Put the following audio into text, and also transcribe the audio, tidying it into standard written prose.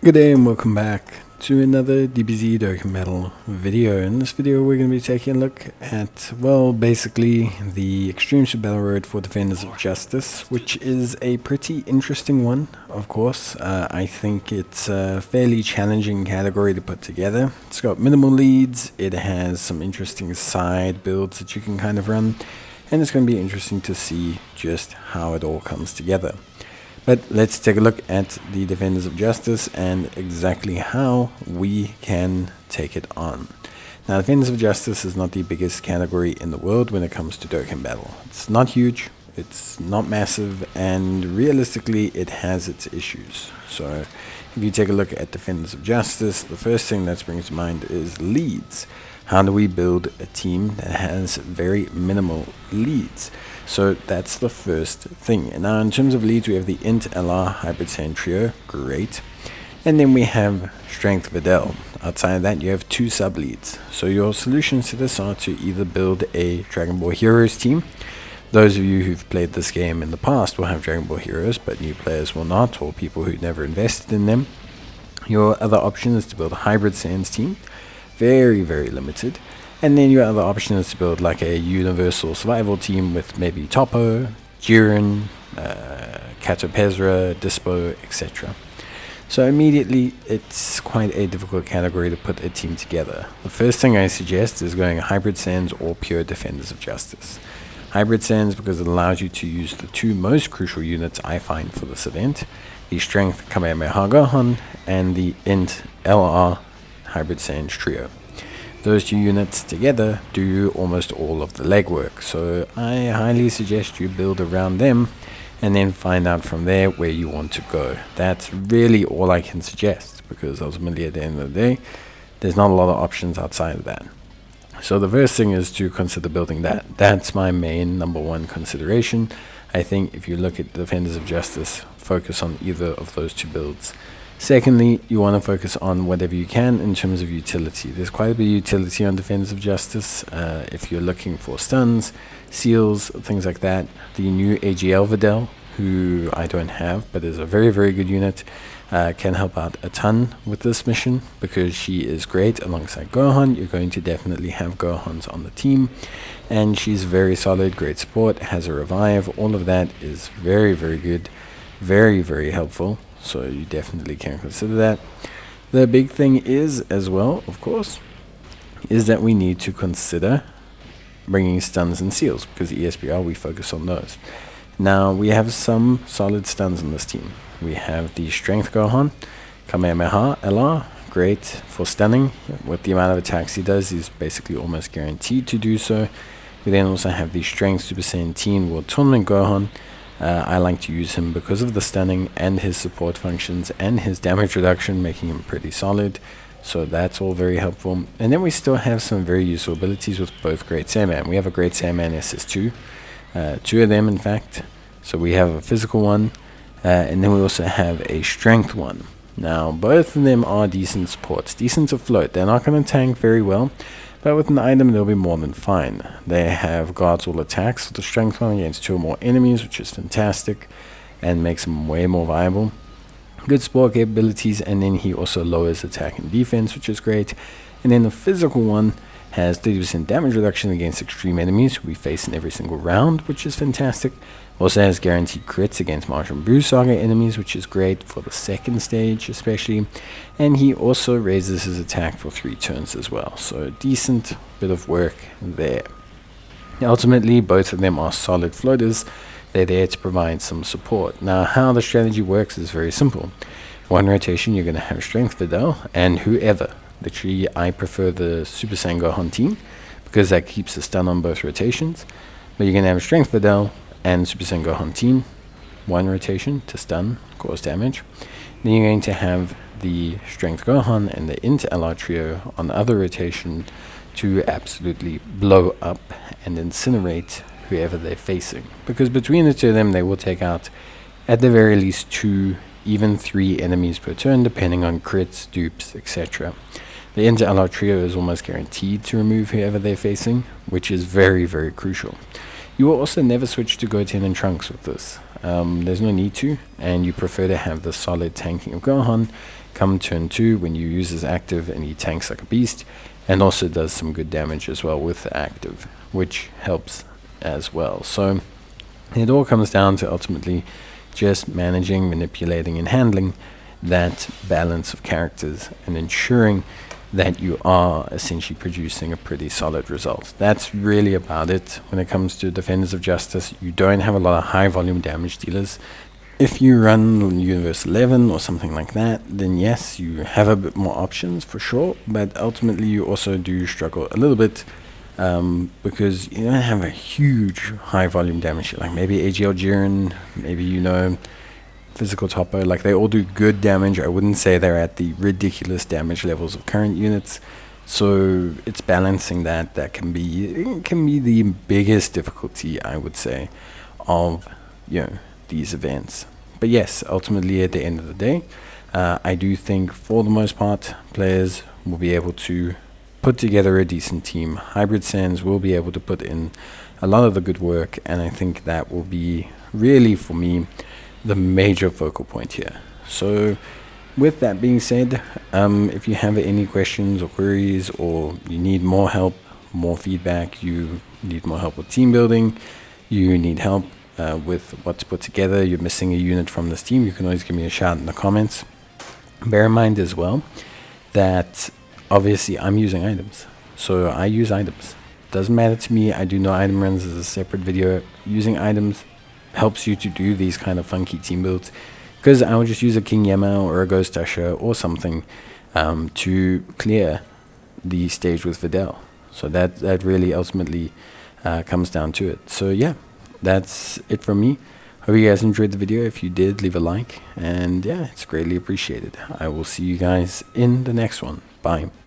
Good day and welcome back to another DBZ Dokkan Battle video. In this video we're going to be taking a look at, well, basically the Extreme Super Battle Road for Defenders of Justice, which is a pretty interesting one, of course. I think it's a fairly challenging category to put together. It's got minimal leads, it has some interesting side builds that you can kind of run, and it's going to be interesting to see just how it all comes together. But let's take a look at the Defenders of Justice and exactly how we can take it on. Now, Defenders of Justice is not the biggest category in the world when it comes to Dokkan Battle. It's not huge, it's not massive, and realistically it has its issues. So if you take a look at Defenders of Justice, the first thing that springs to mind is leads. How do we build a team that has very minimal leads? So that's the first thing. And now in terms of leads, we have the Int LR Hybrid Sand Trio, great. And then we have Strength Videl. Outside of that, you have two sub-leads. So your solutions to this are to either build a Dragon Ball Heroes team. Those of you who've played this game in the past will have Dragon Ball Heroes, but new players will not, or people who never invested in them. Your other option is to build a Hybrid Sands team. Very, very limited. And then your other option is to build like a universal survival team with maybe Topo, Jiren, Katopezra, Dispo, etc. So immediately it's quite a difficult category to put a team together. The first thing I suggest is going Hybrid Sands or pure Defenders of Justice. Hybrid Sands because it allows you to use the two most crucial units I find for this event, the Strength Kamehameha Gohan and the Int LR Hybrid Sands Trio. Those two units together do almost all of the legwork, so I highly suggest you build around them and then find out from there where you want to go. That's really all I can suggest, because ultimately at the end of the day there's not a lot of options outside of that. So the first thing is to consider building that. That's my main number one consideration. I think if you look at Defenders of Justice, focus on either of those two builds. Secondly, you want to focus on whatever you can in terms of utility. There's quite a bit of utility on Defenders of Justice. If you're looking for stuns, seals, things like that, the new AGL Videl, who I don't have, but is a very, very good unit, can help out a ton with this mission because she is great alongside Gohan. You're going to definitely have Gohans on the team, and she's very solid, great support, has a revive. All of that is very, very good, very, very helpful. So you definitely can consider that. The big thing is, as well, of course, is that we need to consider bringing stuns and seals, because Esbr, we focus on those. Now, we have some solid stuns on this team. We have the Strength Gohan, Kamehameha LR, great for stunning. With the amount of attacks he does, he's basically almost guaranteed to do so. We then also have the Strength Super Saiyan Teen World Tournament Gohan. I like to use him because of the stunning and his support functions and his damage reduction, making him pretty solid. So that's all very helpful. And then we still have some very useful abilities with both Great Saiyaman. We have a Great Saiyaman SS2, two of them in fact. So we have a physical one, and then we also have a strength one. Now both of them are decent supports, decent to float. They're not going to tank very well, but with an item they'll be more than fine. They have guards all attacks with the strength one against two or more enemies, which is fantastic and makes them way more viable. Good support capabilities, and then he also lowers attack and defense, which is great. And then the physical one has 30% damage reduction against extreme enemies who we face in every single round, which is fantastic. Also has guaranteed crits against Majin Buu Saga enemies, which is great for the second stage especially. And he also raises his attack for 3 turns as well, so a decent bit of work there. Ultimately, both of them are solid floaters. They're there to provide some support. Now, how the strategy works is very simple. One rotation, you're going to have Strength Videl and whoever. Literally, I prefer the Super Saiyan Gohan team because that keeps the stun on both rotations. But you're going to have Strength Videl and Super Saiyan Gohan team, one rotation to stun, cause damage. Then you're going to have the Strength Gohan and the Int LR Trio on the other rotation to absolutely blow up and incinerate whoever they're facing. Because between the two of them, they will take out at the very least 2, even 3 enemies per turn, depending on crits, dupes, etc. The Int LR Trio is almost guaranteed to remove whoever they're facing, which is very, very crucial. You will also never switch to Goten and Trunks with this. there's no need to, and you prefer to have the solid tanking of Gohan come turn 2 when you use his active and he tanks like a beast, and also does some good damage as well with the active, which helps as well. So it all comes down to ultimately just managing, manipulating, and handling that balance of characters and ensuring that you are essentially producing a pretty solid result. That's really about it when it comes to Defenders of Justice. You don't have a lot of high volume damage dealers. If you run Universe 11 or something like that, then yes, you have a bit more options for sure, but ultimately you also do struggle a little bit because you don't have a huge high volume damage, like maybe AGL Jiren, maybe, you know, Physical Toppo, like they all do good damage. I wouldn't say they're at the ridiculous damage levels of current units, so it's balancing that can be the biggest difficulty, I would say, of, you know, these events. But yes, ultimately at the end of the day, I do think for the most part players will be able to put together a decent team. Hybrid Sans will be able to put in a lot of the good work, and I think that will be really, for me, the major focal point here. So with that being said, if you have any questions or queries, or you need more help, more feedback, you need more help with team building, you need help with what to put together, you're missing a unit from this team, you can always give me a shout in the comments. Bear in mind as well that obviously I'm using items, so I use items. Doesn't matter to me, I do no item runs as a separate video. Using items helps you to do these kind of funky team builds, because I would just use a King Yama or a Ghost Usher or something to clear the stage with Videl. So that really ultimately comes down to it. So yeah, that's it from me. Hope you guys enjoyed the video. If you did, leave a like, and yeah, it's greatly appreciated. I will see you guys in the next one. Bye.